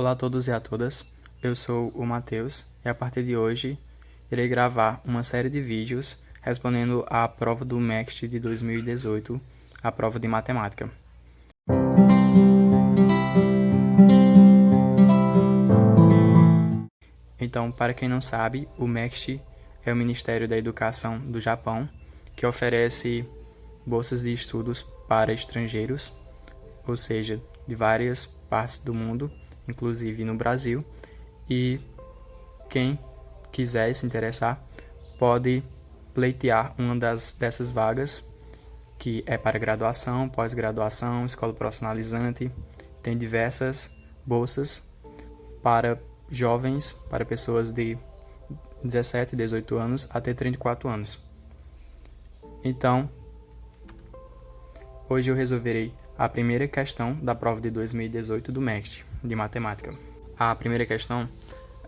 Olá a todos e a todas, eu sou o Matheus e a partir de hoje irei gravar uma série de vídeos respondendo à prova do MEXT de 2018, a prova de matemática. Então, para quem não sabe, o MEXT é o Ministério da Educação do Japão, que oferece bolsas de estudos para estrangeiros, ou seja, de várias partes do mundo, inclusive no Brasil, e quem quiser se interessar pode pleitear uma dessas vagas, que é para graduação, pós-graduação, escola profissionalizante. Tem diversas bolsas para jovens, para pessoas de 17, 18 anos até 34 anos. Então, hoje eu resolverei a primeira questão da prova de 2018 do MEXT, de matemática. A primeira questão,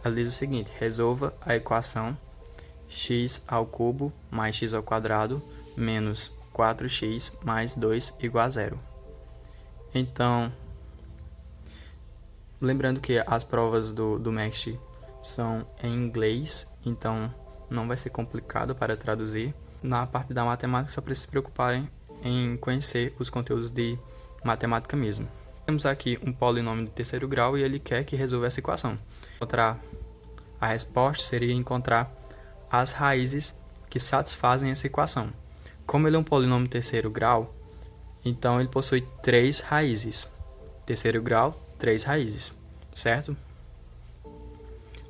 ela diz o seguinte: resolva a equação x ao cubo mais x ao quadrado menos 4x mais 2 igual a zero. Então, lembrando que as provas do MEXT são em inglês, então não vai ser complicado para traduzir. Na parte da matemática, só para se preocuparem em conhecer os conteúdos de matemática mesmo. Temos aqui um polinômio de terceiro grau e ele quer que resolva essa equação. Encontrar a resposta seria encontrar as raízes que satisfazem essa equação. Como ele é um polinômio de terceiro grau, então ele possui 3 raízes. Terceiro grau, 3 raízes, certo?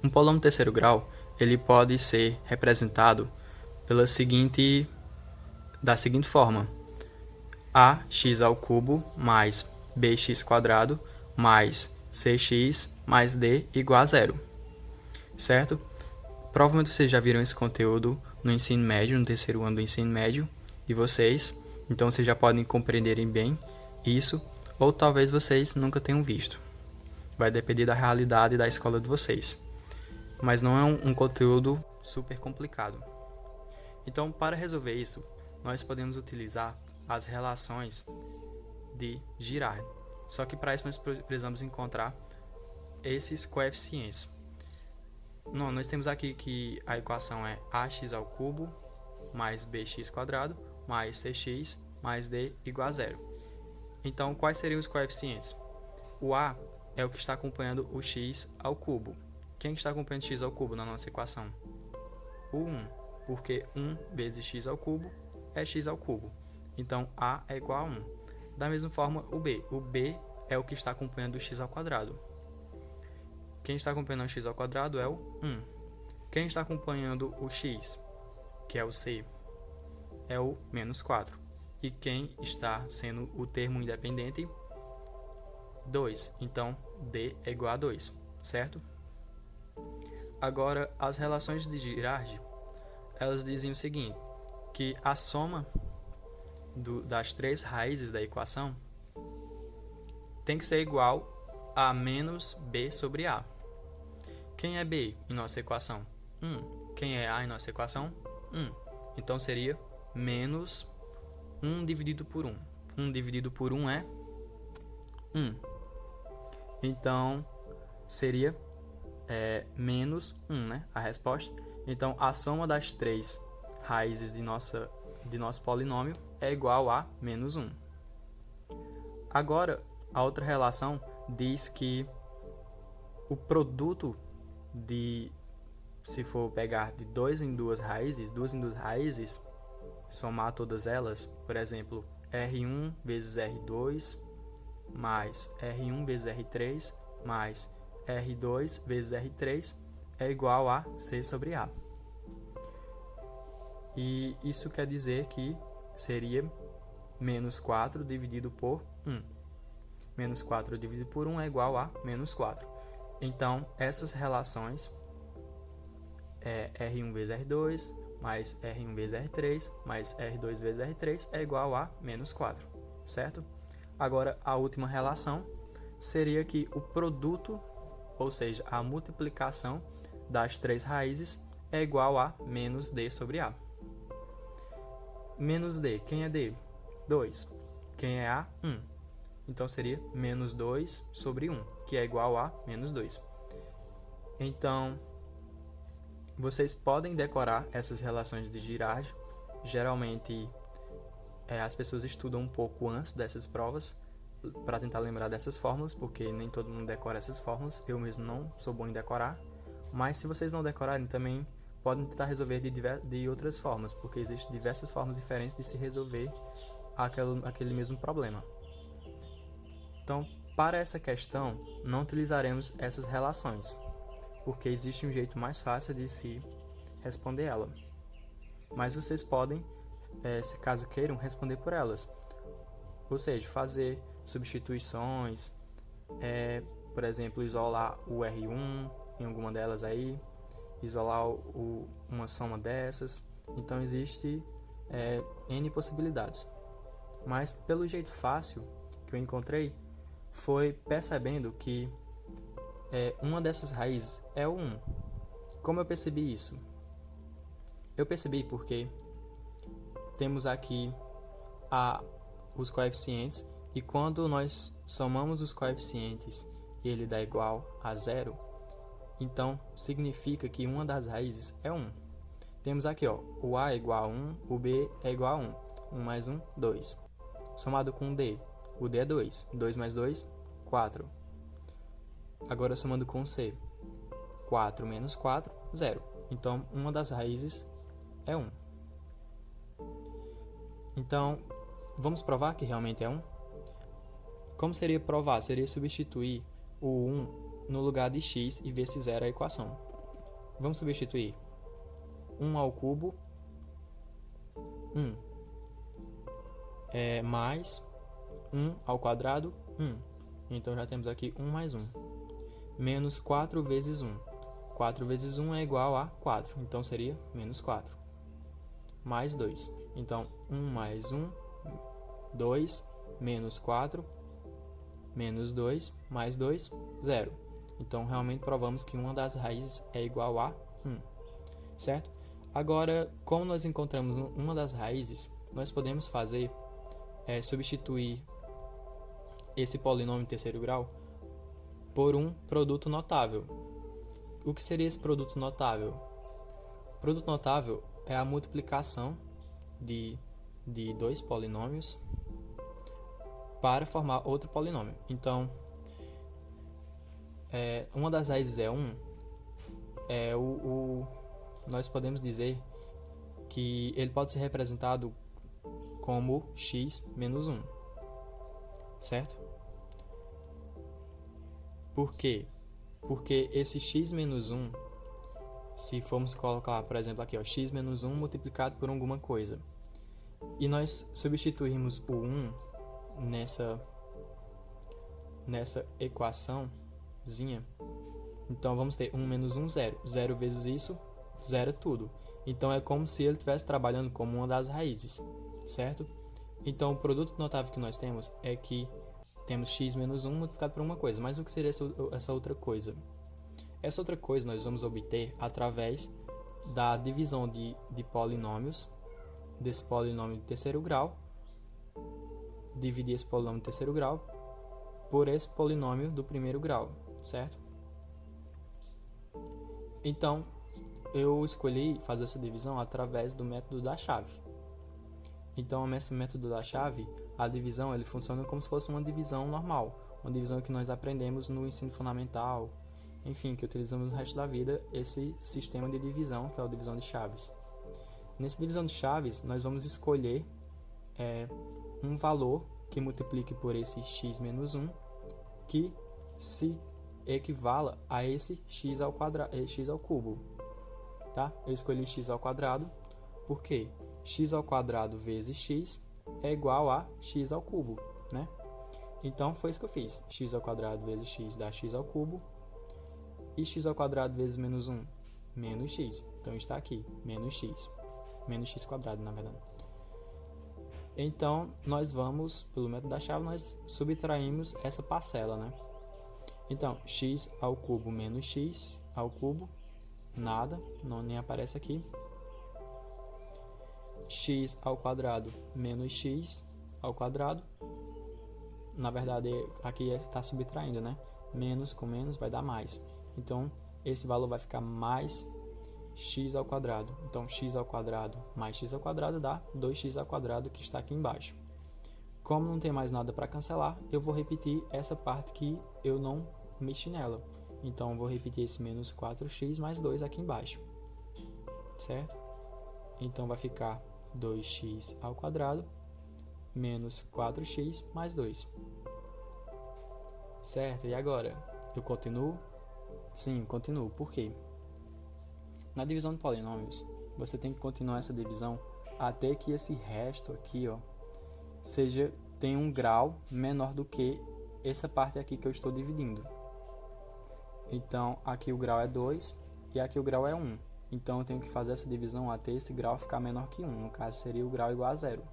Um polinômio de terceiro grau, ele pode ser representado da seguinte forma: ax ao cubo mais bx quadrado mais cx mais d igual a zero, certo? Provavelmente vocês já viram esse conteúdo no ensino médio, no terceiro ano do ensino médio de vocês, então vocês já podem compreenderem bem isso, ou talvez vocês nunca tenham visto. Vai depender da realidade da escola de vocês. Mas não é um conteúdo super complicado. Então, para resolver isso, nós podemos utilizar as relações de Girard. Só que para isso nós precisamos encontrar esses coeficientes. Nós temos aqui que a equação é ax ao cubo mais bx quadrado mais cx mais d igual a zero. Então, quais seriam os coeficientes? O a é o que está acompanhando o x ao cubo. Quem está acompanhando x ao cubo na nossa equação? O 1, porque 1 vezes x ao cubo é x ao cubo. Então, a é igual a 1. Da mesma forma, o b. O b é o que está acompanhando o x ao quadrado. Quem está acompanhando o x ao quadrado é o 1. Quem está acompanhando o x, que é o c, é o menos 4. E quem está sendo o termo independente? 2. Então, d é igual a 2, certo? Agora, as relações de Girard, elas dizem o seguinte, que a soma das 3 raízes da equação tem que ser igual a menos b sobre a. Quem é b em nossa equação? 1. Quem é a em nossa equação? 1. Então, seria menos 1 dividido por 1. 1 dividido por 1 é 1. Então, seria menos 1, né? A resposta. Então, a soma das 3 raízes de nosso polinômio é igual a menos 1. Agora, a outra relação diz que o produto se for pegar de 2 em 2 raízes, somar todas elas, por exemplo, R1 vezes R2 mais R1 vezes R3 mais R2 vezes R3 é igual a C sobre A. E isso quer dizer que seria menos 4 dividido por 1. Menos 4 dividido por 1 é igual a menos 4. Então, essas relações é R1 vezes R2 mais R1 vezes R3 mais R2 vezes R3 é igual a menos 4, certo? Agora, a última relação seria que o produto, ou seja, a multiplicação das 3 raízes é igual a menos d sobre a. Menos d, quem é d? 2. Quem é a? 1. Então, seria menos 2 sobre 1. que é igual a menos 2. Então, vocês podem decorar essas relações de Girard. Geralmente, as pessoas estudam um pouco antes dessas provas para tentar lembrar dessas fórmulas, porque nem todo mundo decora essas fórmulas. Eu mesmo não sou bom em decorar, mas se vocês não decorarem também, podem tentar resolver de outras formas, porque existem diversas formas diferentes de se resolver aquele mesmo problema. Então, para essa questão, não utilizaremos essas relações, porque existe um jeito mais fácil de se responder ela. Mas vocês podem, se caso queiram, responder por elas. Ou seja, fazer substituições, por exemplo, isolar o R1 em alguma delas aí, isolar uma soma dessas. Então, existe N possibilidades. Mas, pelo jeito fácil que eu encontrei, foi percebendo que uma dessas raízes é o 1. Como eu percebi isso? Eu percebi porque temos aqui os coeficientes, e quando nós somamos os coeficientes e ele dá igual a 0, então significa que uma das raízes é 1. Temos aqui, o A é igual a 1, o B é igual a 1. 1 mais 1, 2. Somado com o D é 2. 2 mais 2, 4. Agora somando com o C, 4 menos 4, 0. Então, uma das raízes é 1. Então, vamos provar que realmente é 1? Como seria provar? Seria substituir o 1 no lugar de x e ver se zera a equação. Vamos substituir 1 ao cubo, 1, mais 1 ao quadrado, 1. Então, já temos aqui 1 mais 1. Menos 4 vezes 1. 4 vezes 1 é igual a 4. Então, seria menos 4. Mais 2. Então, 1 mais 1, 2, menos 4, menos 2, mais 2, 0. Então, realmente provamos que uma das raízes é igual a 1. Certo? Agora, como nós encontramos uma das raízes, nós podemos fazer, substituir esse polinômio em terceiro grau por um produto notável. O que seria esse produto notável? O produto notável é a multiplicação de dois polinômios para formar outro polinômio. Então, uma das raízes é 1, nós podemos dizer que ele pode ser representado como x menos 1, certo? Por quê? Porque esse x menos 1, se formos colocar, por exemplo, aqui, x menos 1 multiplicado por alguma coisa, e nós substituirmos o 1 nessa equaçãozinha, então vamos ter 1 menos 1, 0. 0 vezes isso, 0 tudo. Então é como se ele estivesse trabalhando como uma das raízes, certo? Então o produto notável que nós temos é que temos x menos 1 multiplicado por uma coisa. Mas o que seria essa outra coisa? Essa outra coisa nós vamos obter através da divisão de polinômios, desse polinômio de terceiro grau, dividir esse polinômio de terceiro grau por esse polinômio do primeiro grau, certo? Então, eu escolhi fazer essa divisão através do método da chave. Então, nesse método da chave, a divisão ele funciona como se fosse uma divisão normal, uma divisão que nós aprendemos no ensino fundamental, enfim, que utilizamos no resto da vida, esse sistema de divisão, que é a divisão de chaves. Nessa divisão de chaves, nós vamos escolher um valor que multiplique por esse x menos 1, que se equivala a esse x ao cubo. Tá? Eu escolhi x ao quadrado, porque x ao quadrado vezes x é igual a x ao cubo, né? Então, foi isso que eu fiz. X ao quadrado vezes x dá x ao cubo. E x ao quadrado vezes menos 1, menos x. Então, está aqui, menos x. Menos x quadrado, na verdade. Então, nós vamos, pelo método da chave, nós subtraímos essa parcela, né? Então, x ao cubo menos x ao cubo, nada, nem aparece aqui. X ao quadrado menos x ao quadrado. Na verdade, aqui está subtraindo, né? Menos com menos vai dar mais. Então, esse valor vai ficar mais x ao quadrado. Então, x ao quadrado mais x ao quadrado dá 2x ao quadrado que está aqui embaixo. Como não tem mais nada para cancelar, eu vou repetir essa parte que eu não mexi nela. Então, eu vou repetir esse menos 4x mais 2 aqui embaixo. Certo? Então, vai ficar 2x ao quadrado menos 4x mais 2. Certo? E agora? Eu continuo? Sim, eu continuo. Por quê? Na divisão de polinômios, você tem que continuar essa divisão até que esse resto aqui, ó, tenha um grau menor do que essa parte aqui que eu estou dividindo. Então, aqui o grau é 2 e aqui o grau é 1. Então, eu tenho que fazer essa divisão até esse grau ficar menor que 1. No caso, seria o grau igual a 0.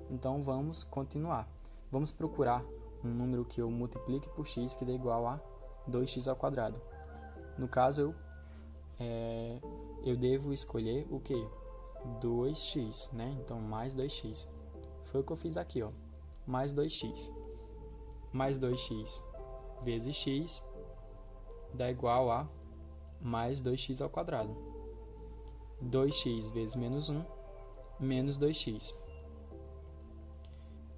Então, vamos continuar. Vamos procurar um número que eu multiplique por x que dê igual a 2x ao quadrado. No caso, eu devo escolher o que? 2x, né? Então, mais 2x. Foi o que eu fiz aqui, ó. Mais 2x. Mais 2x vezes x dá igual a mais 2x ao quadrado. 2x vezes menos 1, menos 2x.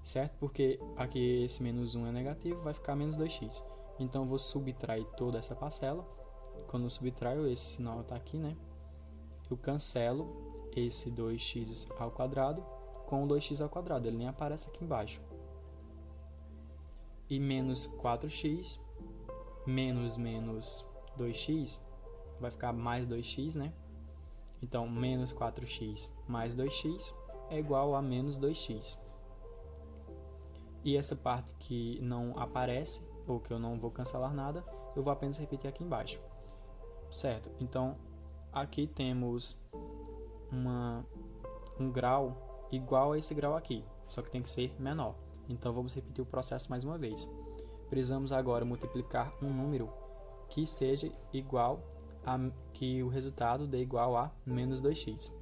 Certo? Porque aqui esse menos 1 é negativo, vai ficar menos 2x. Então, eu vou subtrair toda essa parcela. Quando eu subtraio, esse sinal está aqui, né? Eu cancelo esse 2x ao quadrado com o 2x ao quadrado. Ele nem aparece aqui embaixo. E menos 4x menos 2x vai ficar mais 2x, né? Então, menos 4x mais 2x é igual a menos 2x. E essa parte que não aparece, ou que eu não vou cancelar nada, eu vou apenas repetir aqui embaixo. Certo? Então, aqui temos um grau igual a esse grau aqui, só que tem que ser menor. Então, vamos repetir o processo mais uma vez. Precisamos agora multiplicar um número que seja igual que o resultado dê igual a menos 2x.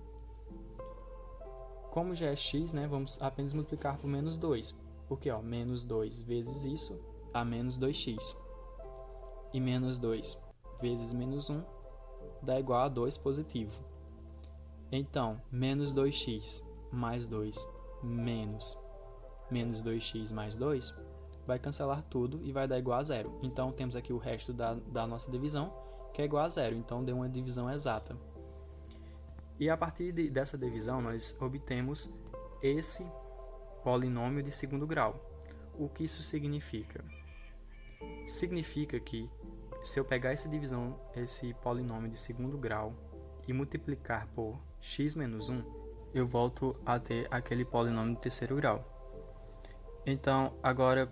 Como já é x, né, vamos apenas multiplicar por menos 2. Porque, ó, menos 2 vezes isso dá menos 2x. E menos 2 vezes menos 1 dá igual a 2 positivo. Então, menos 2x mais 2 menos 2x mais 2 vai cancelar tudo e vai dar igual a 0. Então, temos aqui o resto da nossa divisão, que é igual a 0. Então, deu uma divisão exata. E a partir dessa divisão, nós obtemos esse polinômio de segundo grau. O que isso significa? Significa que, se eu pegar essa divisão, esse polinômio de segundo grau, e multiplicar por x menos 1, eu volto a ter aquele polinômio de terceiro grau. Então, agora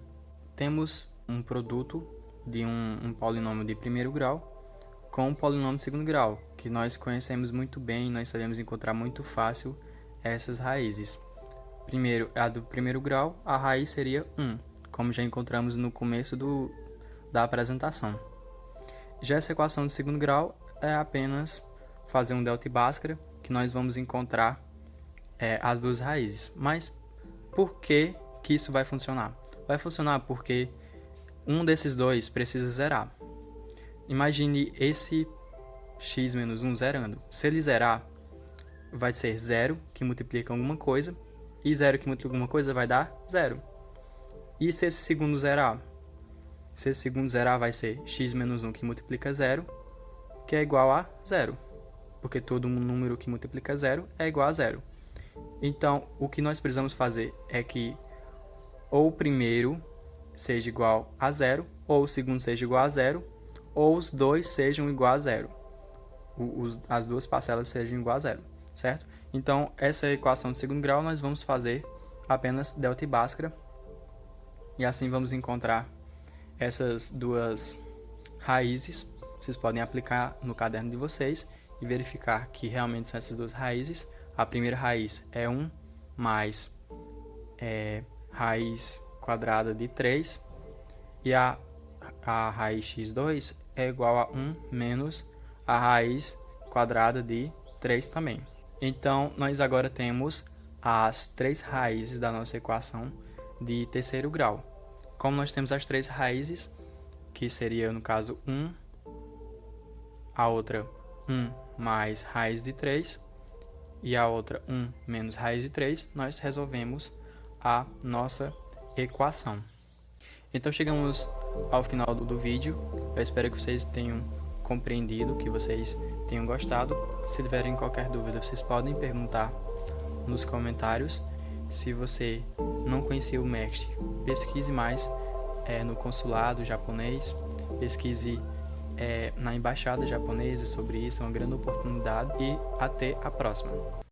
temos um produto de um polinômio de primeiro grau com um polinômio de segundo grau, que nós conhecemos muito bem, nós sabemos encontrar muito fácil essas raízes. Primeiro, a do primeiro grau, a raiz seria 1, como já encontramos no começo da apresentação. Já essa equação de segundo grau é apenas fazer um delta e bhaskara, que nós vamos encontrar as duas raízes. Mas por que isso vai funcionar? Vai funcionar porque um desses dois precisa zerar. Imagine esse x menos 1 zerando. Se ele zerar, vai ser 0, que multiplica alguma coisa, e 0 que multiplica alguma coisa vai dar 0. E se esse segundo zerar? Se esse segundo zerar, vai ser x menos 1 que multiplica 0, que é igual a 0. Porque todo número que multiplica 0 é igual a 0. Então, o que nós precisamos fazer é que ou o primeiro seja igual a 0, ou o segundo seja igual a 0, ou os dois sejam igual a 0. As duas parcelas sejam igual a 0, certo? Então, essa equação de segundo grau nós vamos fazer apenas delta e bhaskara. E assim vamos encontrar essas duas raízes. Vocês podem aplicar no caderno de vocês e verificar que realmente são essas duas raízes. A primeira raiz é 1 mais raiz quadrada de 3. E a raiz x2 é igual a 1 menos a raiz quadrada de 3 também. Então, nós agora temos as três raízes da nossa equação de terceiro grau. Como nós temos as três raízes, que seria, no caso, 1, a outra 1 mais raiz de 3, e a outra 1 menos raiz de 3, nós resolvemos a nossa equação. Então chegamos ao final do vídeo. Eu espero que vocês tenham compreendido, que vocês tenham gostado. Se tiverem qualquer dúvida, vocês podem perguntar nos comentários. Se você não conhecia o MEXT, pesquise mais no consulado japonês, pesquise na embaixada japonesa sobre isso, é uma grande oportunidade, e até a próxima.